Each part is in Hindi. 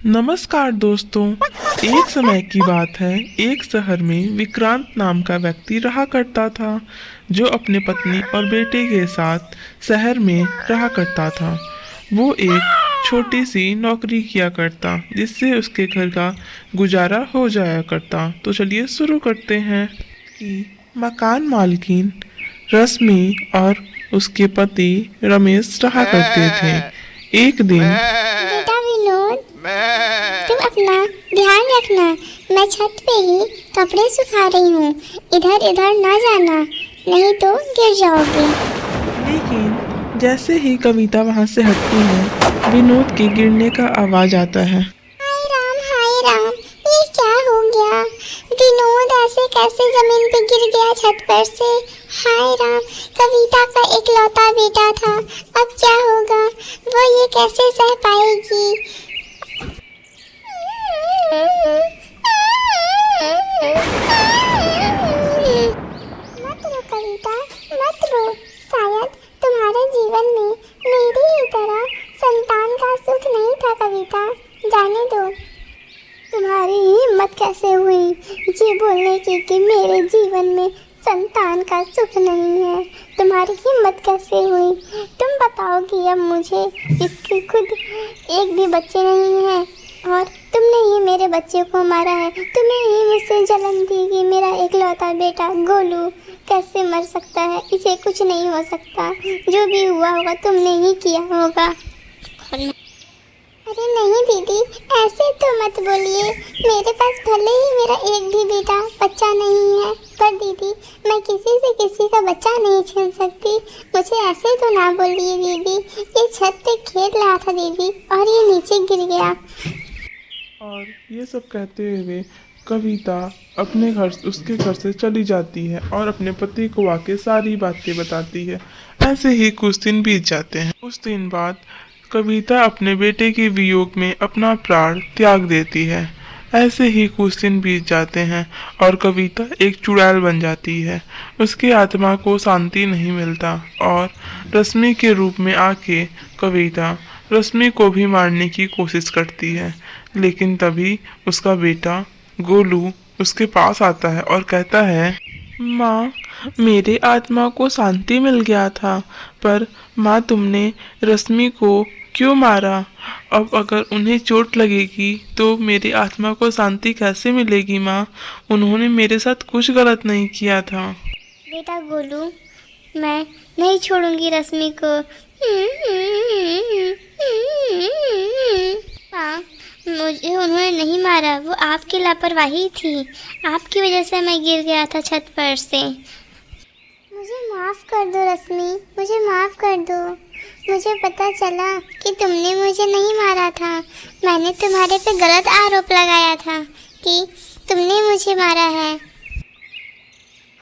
नमस्कार दोस्तों। एक समय की बात है, एक शहर में विक्रांत नाम का व्यक्ति रहा करता था, जो अपने पत्नी और बेटे के साथ शहर में रहा करता था। वो एक छोटी सी नौकरी किया करता, जिससे उसके घर का गुजारा हो जाया करता। तो चलिए शुरू करते हैं कि मकान मालकिन रश्मि और उसके पति रमेश रहा करते थे। एक दिन बेटा विनोद, तुम अपना ध्यान रखना। मैं छत पे ही कपड़े सुखा रही हूँ। इधर इधर ना जाना, नहीं तो गिर जाओगे। लेकिन जैसे ही कविता वहां से हटती है, विनोद के गिरने का आवाज आता है। हाय राम, ये क्या हो गया? विनोद ऐसे कैसे जमीन पे गिर गया छत पर से? हाय राम, कविता का इकलौता बेटा था, अब क्या होगा? वो ये कैसे सह पाएगी? मत रो कविता, मत रो। शायद तुम्हारे जीवन में मेरी ही तरह संतान का सुख नहीं था कविता। जाने दो। तुम्हारी हिम्मत कैसे हुई ये बोलने की कि मेरे जीवन में संतान का सुख नहीं है? तुम्हारी हिम्मत कैसे हुई? तुम बताओगी अब मुझे, जिसके खुद एक भी बच्चे नहीं हैं, और तुमने ही मेरे बच्चे को मारा है। तुम्हें ही मुझसे जलन दी कि मेरा इकलौता बेटा गोलू कैसे मर सकता है? इसे कुछ नहीं हो सकता। जो भी हुआ होगा तुमने ही किया होगा। अरे नहीं दीदी, ऐसे तो मत बोलिए। मेरे पास भले ही मेरा एक भी बेटा बच्चा नहीं है, पर दीदी मैं किसी से किसी का बच्चा नहीं छीन सकती। मुझे ऐसे तो ना बोलिए दीदी। ये छत पे खेल रहा था दीदी, और ये नीचे गिर गया। और ये सब कहते हुए कविता अपने घर उसके घर से चली जाती है और अपने पति को आके सारी बातें बताती है। ऐसे ही कुछ दिन बीत जाते हैं। कुछ दिन बाद कविता अपने बेटे के वियोग में अपना प्राण त्याग देती है। ऐसे ही कुछ दिन बीत जाते हैं और कविता एक चुड़ैल बन जाती है। उसकी आत्मा को शांति नहीं मिलता और रश्मि के रूप में आके कविता रश्मि को भी मारने की कोशिश करती है। लेकिन तभी उसका बेटा गोलू उसके पास आता है और कहता है, माँ, मेरे आत्मा को शांति मिल गया था, पर माँ तुमने रश्मि को क्यों मारा? अब अगर उन्हें चोट लगेगी तो मेरी आत्मा को शांति कैसे मिलेगी माँ? उन्होंने मेरे साथ कुछ गलत नहीं किया था। बेटा गोलू, मैं नहीं छोड़ूंगी रश्मि को। हाँ, मुझे उन्होंने नहीं मारा, वो आपकी लापरवाही थी। आपकी वजह से मैं गिर गया था छत पर से। मुझे माफ़ कर दो रश्मि, मुझे माफ़ कर दो। मुझे पता चला कि तुमने मुझे नहीं मारा था। मैंने तुम्हारे पे गलत आरोप लगाया था कि तुमने मुझे मारा है।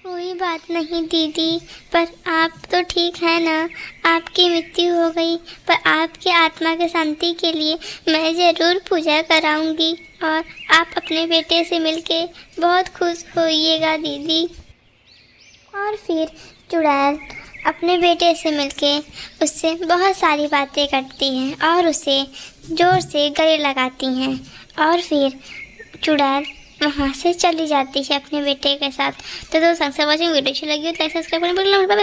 कोई बात नहीं दीदी, पर आप तो ठीक है ना? आपकी मृत्यु हो गई, पर आपकी आत्मा की शांति के लिए मैं ज़रूर पूजा कराऊंगी, और आप अपने बेटे से मिलके बहुत खुश होइएगा दीदी। और फिर चुड़ैल अपने बेटे से मिलके उससे बहुत सारी बातें करती हैं और उसे ज़ोर से गले लगाती हैं, और फिर चुड़ैल वहाँ से चली जाती है अपने बेटे के साथ। तो दोस्तों, वॉचिंग वीडियो अच्छी लगी हो तो लाइक सब्सक्राइब करना बिल्कुल मत भूलिएगा।